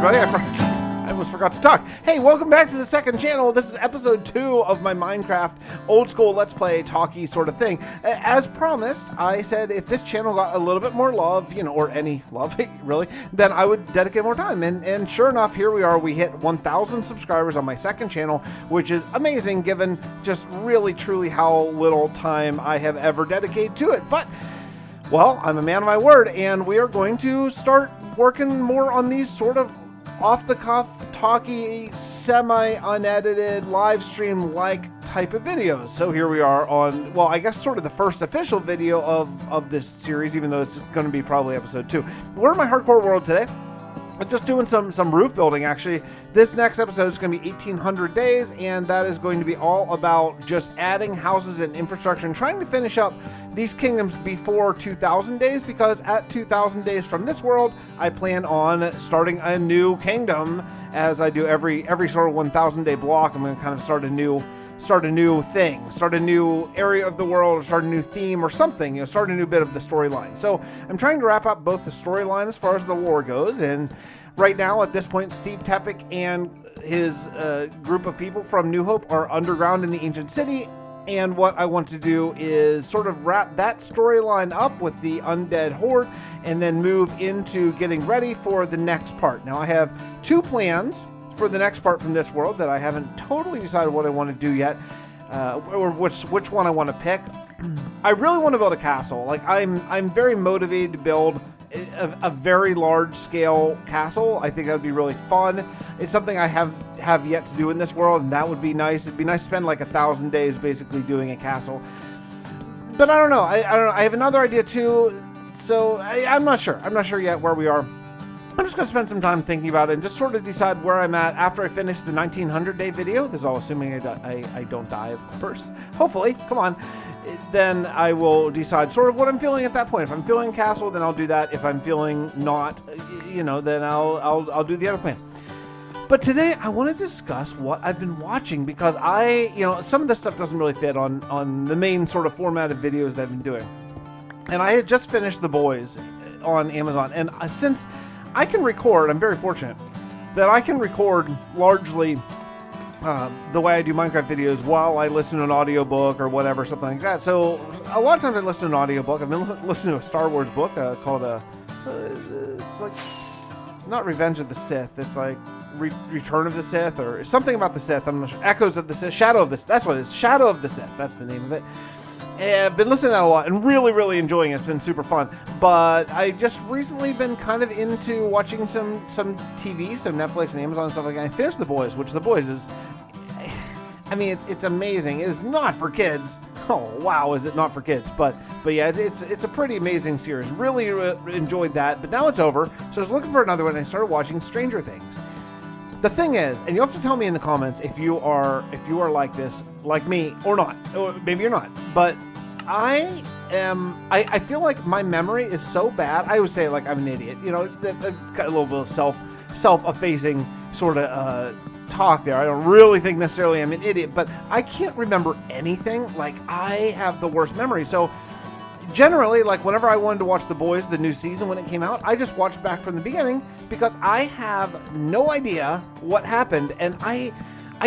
everybody. I almost forgot to talk. Hey, welcome back to the second channel. This is episode 2 of my Minecraft old school Let's Play talkie sort of thing. As promised, I said if this channel got a little bit more love, or any love, really, then I would dedicate more time. And sure enough, here we are. We hit 1,000 subscribers on my second channel, which is amazing given just really, truly how little time I have ever dedicated to it. But, well, I'm a man of my word, and we are going to start working more on these sort of off-the-cuff, talky, semi-unedited, live stream-like type of videos. So here we are on, well, I guess sort of the first official video of this series, even though it's going to be probably episode 2. We're in my hardcore world today. I'm just doing some roof building, actually. This next episode is going to be 1,800 days, and that is going to be all about just adding houses and infrastructure and trying to finish up these kingdoms before 2,000 days, because at 2,000 days from this world, I plan on starting a new kingdom. As I do every sort of 1,000 day block, I'm going to kind of start a new thing, start a new area of the world, or start a new theme or something, start a new bit of the storyline. So I'm trying to wrap up both the storyline as far as the lore goes, and right now at this point, Steve Tepic and his group of people from New Hope are underground in the ancient city, and what I want to do is sort of wrap that storyline up with the undead horde, and then move into getting ready for the next part. Now I have 2 plans for the next part from this world that I haven't totally decided what I want to do yet, or which one I want to pick. I really want to build a castle. Like I'm very motivated to build a very large scale castle. I think that would be really fun. It's something I have yet to do in this world, and that would be nice. It'd be nice to spend like 1,000 days basically doing a castle. But I don't know. I don't know. I have another idea too. So I'm not sure. I'm not sure yet where we are. I'm just going to spend some time thinking about it and just sort of decide where I'm at after I finish the 1,900 day video. This is all assuming I don't die, of course. Hopefully, come on. Then I will decide sort of what I'm feeling at that point. If I'm feeling castle, then I'll do that. If I'm feeling not, then I'll do the other plan. But today I want to discuss what I've been watching, because some of this stuff doesn't really fit on the main sort of format of videos that I've been doing. And I had just finished The Boys on Amazon, and since I can record, I'm very fortunate that I can record largely the way I do Minecraft videos while I listen to an audiobook or whatever, something like that. So a lot of times I listen to an audiobook. I've been listening to a Star Wars book called it's like not Revenge of the Sith. It's like Return of the Sith or something about the Sith. I'm not sure. Echoes of the Sith. Shadow of the Sith. That's what it is. Shadow of the Sith. That's the name of it. I've been listening to that a lot and really, really enjoying it. It's been super fun. But I just recently been kind of into watching some TV, some Netflix and Amazon and stuff like that. I finished The Boys, which The Boys is, I mean, it's amazing. It is not for kids. Oh, wow, is it not for kids? But yeah, it's a pretty amazing series. Really enjoyed that. But now it's over. So I was looking for another one, and I started watching Stranger Things. The thing is, and you have to tell me in the comments if you are like this, like me, or not, or maybe you're not, but I feel like my memory is so bad. I always say like I'm an idiot, that I've got a little bit of self-effacing sort of talk there. I don't really think necessarily I'm an idiot, but I can't remember anything. Like I have the worst memory. So generally, like whenever I wanted to watch The Boys, the new season when it came out, I just watched back from the beginning because I have no idea what happened, and I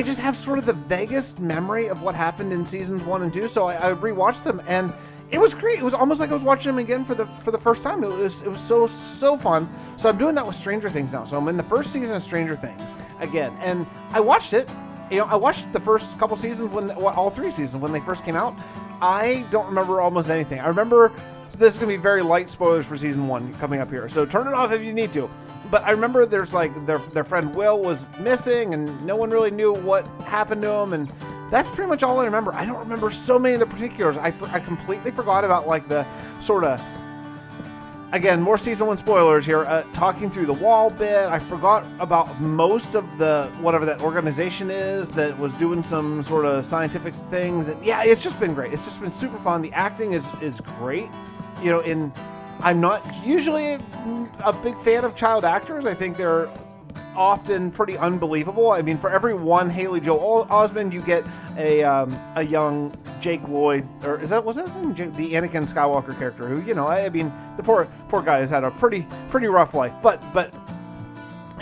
just have sort of the vaguest memory of what happened in seasons 1 and 2. So I rewatched them, and it was great. It was almost like I was watching them again for the first time. It was so fun. So I'm doing that with Stranger Things now. So I'm in the first season of Stranger Things again, and I watched it. I watched the first couple seasons all 3 seasons when they first came out. I don't remember almost anything. I remember, this is going to be very light spoilers for season 1 coming up here, so turn it off if you need to. But I remember there's like their friend Will was missing, and no one really knew what happened to him, and that's pretty much all I remember. I don't remember so many of the particulars. I completely forgot about like the sort of, again, more season 1 spoilers here, talking through the wall bit. I forgot about most of the, whatever that organization is that was doing some sort of scientific things. And yeah, it's just been great. It's just been super fun. The acting is great. I'm not usually a big fan of child actors. I think they're often pretty unbelievable. I mean, for every one Haley Joel Osment, you get a young Jake Lloyd, or was that the Anakin Skywalker character? Who, I mean, the poor guy has had a pretty rough life. But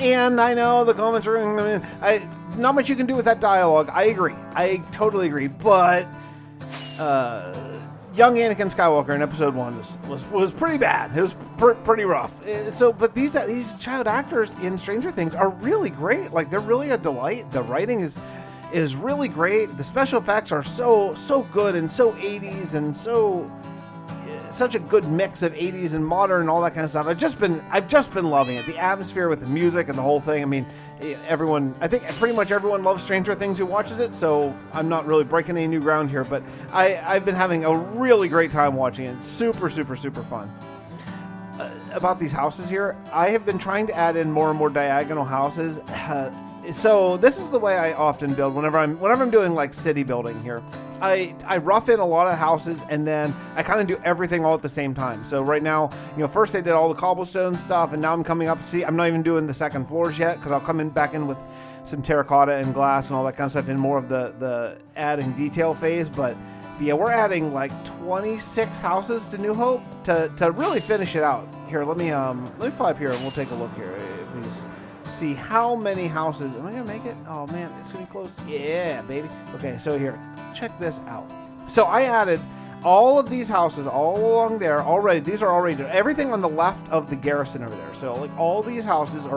And I know the comments are, not much you can do with that dialogue. I agree. I totally agree. But young Anakin Skywalker in episode 1 was pretty bad. It was pretty rough. But these child actors in Stranger Things are really great. Like, they're really a delight. The writing is really great. The special effects are so good and so 80s and such a good mix of 80s and modern and all that kind of stuff. I've just been loving it. The atmosphere with the music and the whole thing. I mean, I think pretty much everyone loves Stranger Things who watches it, so I'm not really breaking any new ground here, but I've been having a really great time watching it. Super, super, super fun. About these houses here, I have been trying to add in more and more diagonal houses. So this is the way I often build whenever I'm doing like city building here. I rough in a lot of houses and then I kind of do everything all at the same time. So right now, first I did all the cobblestone stuff and now I'm coming up. See, I'm not even doing the second floors yet because I'll come back in with some terracotta and glass and all that kind of stuff in more of the adding detail phase. But yeah, we're adding like 26 houses to New Hope to really finish it out. Here, let me fly up here and we'll take a look here. If we just see how many houses. Am I gonna make it? Oh man, it's gonna be close. Yeah, baby. Okay, so here, check this out. So I added all of these houses all along there already. These are already everything on the left of the garrison over there. So like all these houses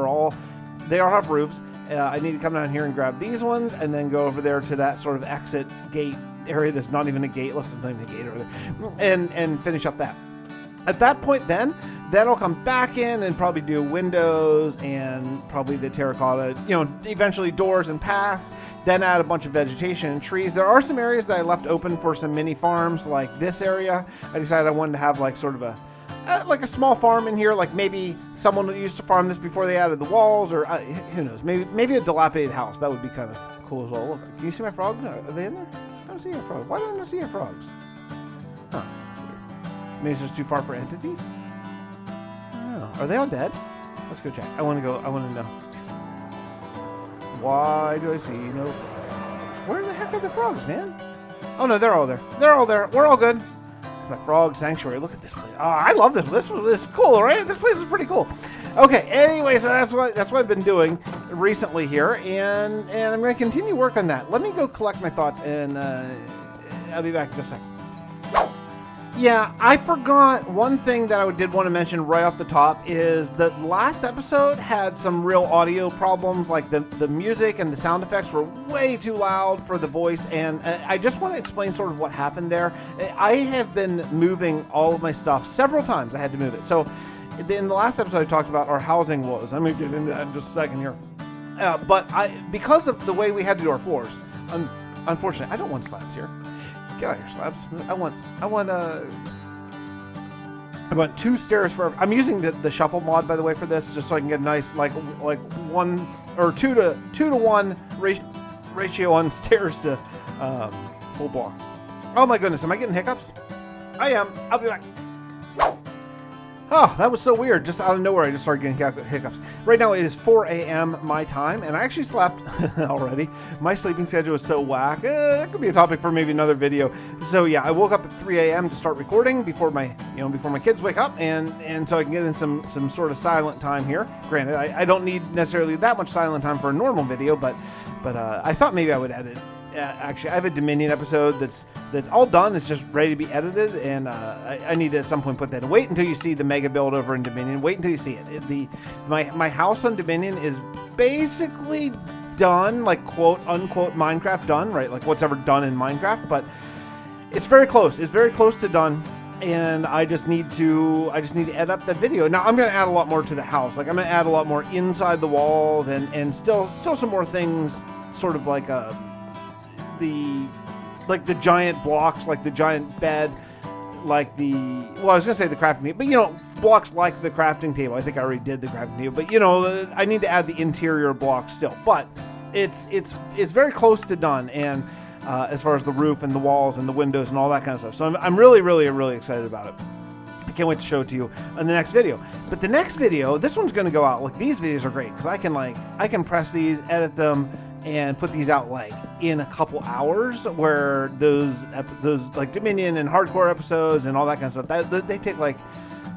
they all have roofs. I need to come down here and grab these ones and then go over there to that sort of exit gate area that's not even a gate. Look, there's not even a gate over there, and finish up that. At that point, then I'll come back in and probably do windows and probably the terracotta, eventually doors and paths, then add a bunch of vegetation and trees. There are some areas that I left open for some mini farms, like this area. I decided I wanted to have like sort of a small farm in here, like maybe someone used to farm this before they added the walls, or who knows, maybe a dilapidated house. That would be kind of cool as well. Look, can you see my frogs? Are they in there? I don't see your frogs. Why do I not see your frogs? Huh. Maybe it's just too far for entities? I don't know. Are they all dead? Let's go check. I want to know. Why do I see no frogs? Where the heck are the frogs, man? Oh no, they're all there. They're all there. We're all good. It's my frog sanctuary. Look at this place. Oh, I love this. This is cool, right? This place is pretty cool. Okay, anyway, so that's what I've been doing recently here, and I'm going to continue work on that. Let me go collect my thoughts, and I'll be back in just a second. Yeah, I forgot one thing that I did want to mention right off the top is that last episode had some real audio problems, like the music and the sound effects were way too loud for the voice, and I just want to explain sort of what happened there. I have been moving all of my stuff several times. I had to move it. So in the last episode I talked about our housing woes. I'm going to get into that in just a second here. But because of the way we had to do our floors, unfortunately, I don't want slabs here. Get out of here, slabs. I want 2 stairs for. I'm using the shuffle mod, by the way, for this, just so I can get a nice like 1 or 2 to 1 ratio on stairs to full blocks. Oh my goodness, am I getting hiccups? I am. I'll be back. Oh, that was so weird. Just out of nowhere, I just started getting hiccups. Right now, it is 4 a.m. my time, and I actually slept already. My sleeping schedule is so whack. That could be a topic for maybe another video. So yeah, I woke up at 3 a.m. to start recording before my kids wake up, and so I can get in some sort of silent time here. Granted, I don't need necessarily that much silent time for a normal video, but I thought maybe I would edit. Actually, I have a Dominion episode that's all done. It's just ready to be edited, and I need to at some point put that in. Wait until you see the mega build over in Dominion. Wait until you see it. My house on Dominion is basically done, like quote unquote Minecraft done, right? Like what's ever done in Minecraft, but it's very close. It's very close to done, and I just need to edit up the video. Now I'm going to add a lot more to the house. Like I'm going to add a lot more inside the walls, and still some more things, sort of like the giant blocks, like the giant bed, like I was gonna say the crafting table, but blocks like the crafting table. I think I already did the crafting table, but I need to add the interior blocks still. But it's very close to done, and as far as the roof and the walls and the windows and all that kind of stuff. So I'm really, really, really excited about it. I can't wait to show it to you in the next video. But the next video, this one's going to go out. Like these videos are great because I can press these, edit them, and put these out like in a couple hours. Where those like Dominion and hardcore episodes and all that kind of stuff, they take like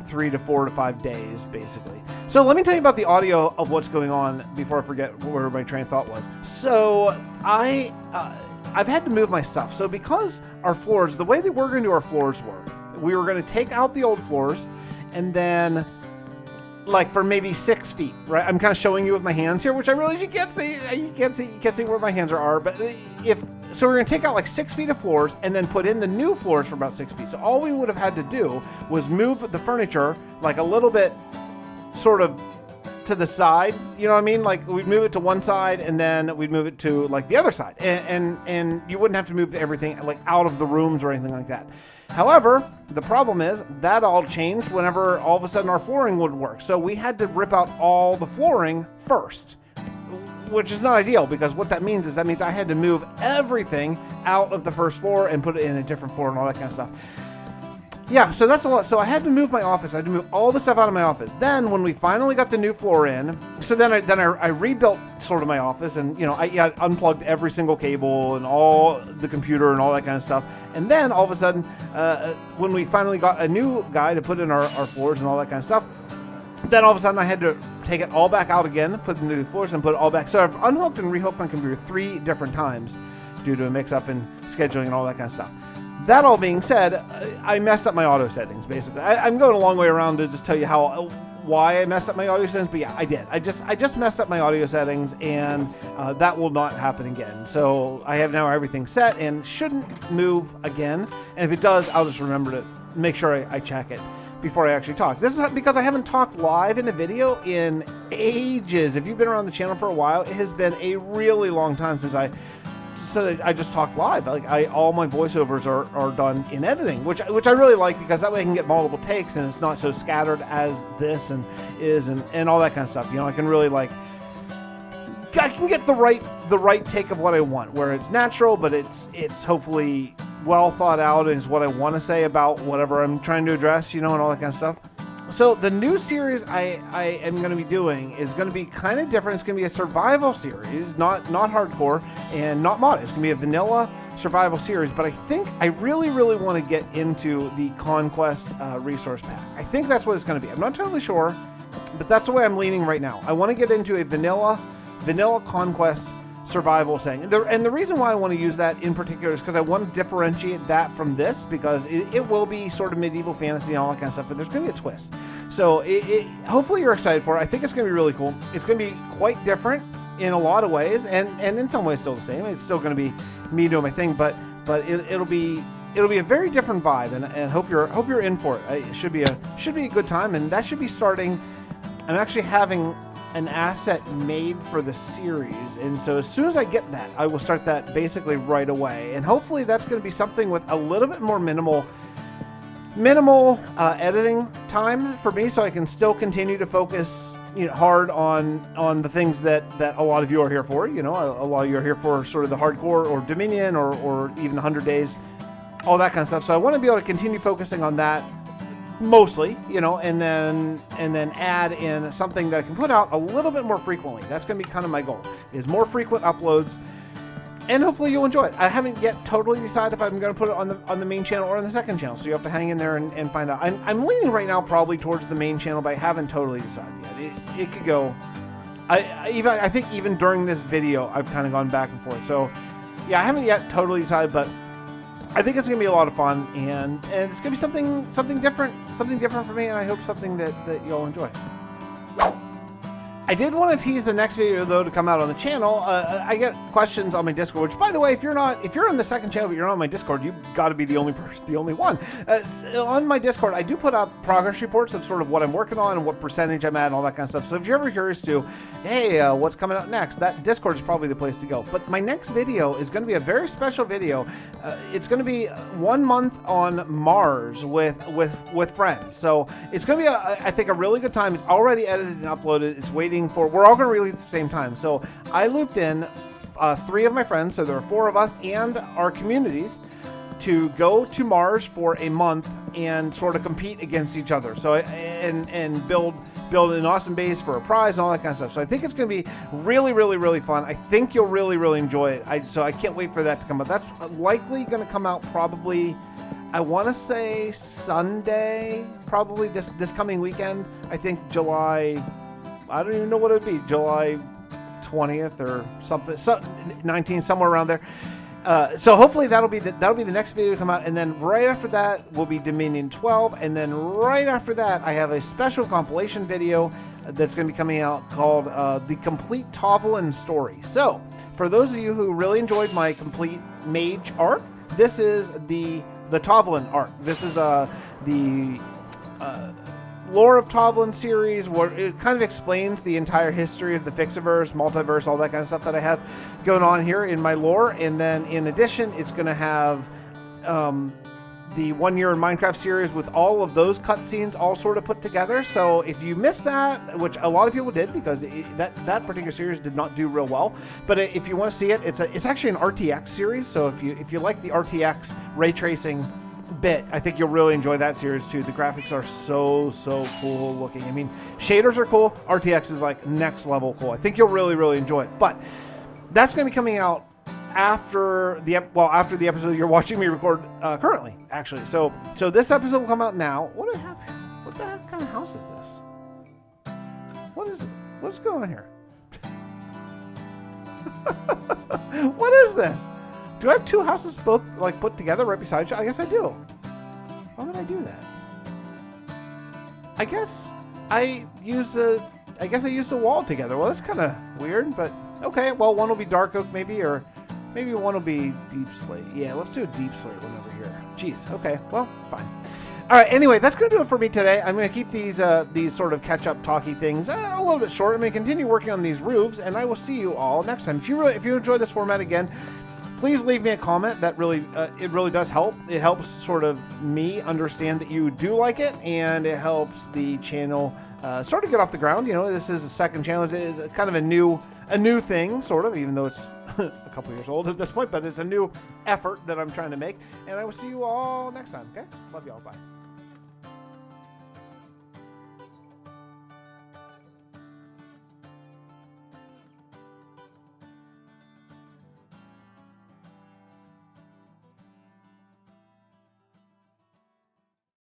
3 to 4 to 5 days, basically. So let me tell you about the audio of what's going on before I forget where my train of thought was. So I've had to move my stuff. So because our floors, the way that we're going to do our floors work, we were going to take out the old floors and then, like, for maybe 6 feet, right? I'm kind of showing you with my hands here, which I realize you can't see. You can't see where my hands are. But so we're going to take out like 6 feet of floors and then put in the new floors for about 6 feet. So all we would have had to do was move the furniture like a little bit, sort of to the side. You know what I mean? Like we'd move it to one side and then we'd move it to like the other side, and you wouldn't have to move everything like out of the rooms or anything like that. However, the problem is that all changed whenever all of a sudden our flooring wouldn't work. So we had to rip out all the flooring first, which is not ideal, because what that means is I had to move everything out of the first floor and put it in a different floor and all that kind of stuff. Yeah, so that's a lot. So I had to move my office. I had to move all the stuff out of my office. Then when we finally got the new floor in, so then I rebuilt sort of my office, and I unplugged every single cable and all the computer and all that kind of stuff. And then all of a sudden, when we finally got a new guy to put in our floors and all that kind of stuff, then all of a sudden I had to take it all back out again, put the new floors and put it all back. So I've unhooked and rehooked my computer 3 different times due to a mix-up in scheduling and all that kind of stuff. That all being said, I messed up my auto settings, basically. I'm going a long way around to just tell you why I messed up my audio settings, but yeah, I did. I just messed up my audio settings, and that will not happen again. So I have now everything set and shouldn't move again. And if it does, I'll just remember to make sure I check it before I actually talk. This is because I haven't talked live in a video in ages. If you've been around the channel for a while, it has been a really long time since I just talk live. Like all my voiceovers are done in editing, which I really like, because that way I can get multiple takes and it's not so scattered as this and all that kind of stuff. I can really I can get the right take of what I want, where it's natural, but it's hopefully well thought out and is what I want to say about whatever I'm trying to address, and all that kind of stuff. So the new series I am going to be doing is going to be kind of different. It's going to be a survival series, not hardcore and not mod. It's going to be a vanilla survival series, but I think I really, really want to get into the Conquest resource pack. I think that's what it's going to be. I'm not totally sure, but that's the way I'm leaning right now. I want to get into a vanilla Conquest survival thing. And the reason why I want to use that in particular is because I want to differentiate that from this, because it will be sort of medieval fantasy and all that kind of stuff, but there's going to be a twist. So hopefully you're excited for it. I think it's going to be really cool. It's going to be quite different in a lot of ways, and in some ways still the same. It's still going to be me doing my thing, but it'll be a very different vibe, and hope you're in for it. It should be a good time, and that should be starting. I'm actually having an asset made for the series, and so as soon as I get that, I will start that basically right away, and hopefully that's going to be something with a little bit more minimal editing time for me, so I can still continue to focus hard on the things that a lot of you are here for. A lot of you are here for sort of the hardcore or Dominion or even 100 days, all that kind of stuff. So I want to be able to continue focusing on that mostly, and then add in something that I can put out a little bit more frequently. That's going to be kind of my goal, is more frequent uploads, and hopefully you'll enjoy it. I haven't yet totally decided if I'm going to put it on the main channel or on the second channel, so you have to hang in there and find out. I'm leaning right now probably towards the main channel, but I haven't totally decided yet. It could go. I think even during this video, I've kind of gone back and forth. So yeah, I haven't yet totally decided, but I think it's going to be a lot of fun, and it's going to be something different for me, and I hope something that you'll enjoy. I did want to tease the next video, though, to come out on the channel. I get questions on my Discord, which, by the way, if you're on the second channel but you're not on my Discord, you've got to be the only one. On my Discord, I do put up progress reports of sort of what I'm working on and what percentage I'm at and all that kind of stuff. So if you're ever curious to, hey, what's coming up next, that Discord is probably the place to go. But my next video is going to be a very special video. It's going to be 1 month on Mars with friends. So it's going to be, I think, a really good time. It's already edited and uploaded. It's waiting for, we're all going to release at the same time. So I looped in 3 of my friends, so there are 4 of us, and our communities to go to Mars for a month and sort of compete against each other. So and build an awesome base for a prize and all that kind of stuff. So I think it's going to be really, really, really fun. I think you'll really, really enjoy it. So I can't wait for that to come out. That's likely going to come out probably I want to say Sunday, probably this coming weekend. I think July, I don't even know what it would be, July 20th or something, 19th, somewhere around there. So hopefully that'll be the next video to come out, and then right after that will be Dominion 12, and then right after that I have a special compilation video that's going to be coming out called The Complete Tovlin Story. So for those of you who really enjoyed my complete mage arc, this is the Tovlin arc. This is the Lore of Tovlin series, where it kind of explains the entire history of the Fixiverse, multiverse, all that kind of stuff that I have going on here in my lore. And then in addition, it's going to have the 1 Year in Minecraft series with all of those cutscenes all sort of put together. So if you missed that, which a lot of people did because that particular series did not do real well, but if you want to see it, it's actually an RTX series. So if you like the RTX ray tracing bit, I think you'll really enjoy that series too. The graphics are so cool looking. I mean, shaders are cool. RTX is like next level cool. I think you'll really enjoy it. But that's going to be coming out after the episode you're watching me record currently, actually. So this episode will come out now. What do I have here? What the heck kind of house is this? What's going on here? What is this? Do I have two houses both like put together right beside each other? I guess I do. Why would I do that? I guess I used the wall together. Well, that's kind of weird, but okay. Well, one will be dark oak maybe, or maybe one will be deep slate. Yeah, let's do a deep slate one over here. Jeez. Okay. Well, fine. All right. Anyway, that's going to do it for me today. I'm going to keep these sort of catch-up talky things a little bit short. I'm going to continue working on these roofs, and I will see you all next time. If you enjoy this format again, please leave me a comment. That really, it really does help. It helps sort of me understand that you do like it, and it helps the channel sort of get off the ground. You know, this is a second channel. It is kind of a new thing, sort of, even though it's a couple years old at this point, but it's a new effort that I'm trying to make. And I will see you all next time. Okay? Love you all. Bye.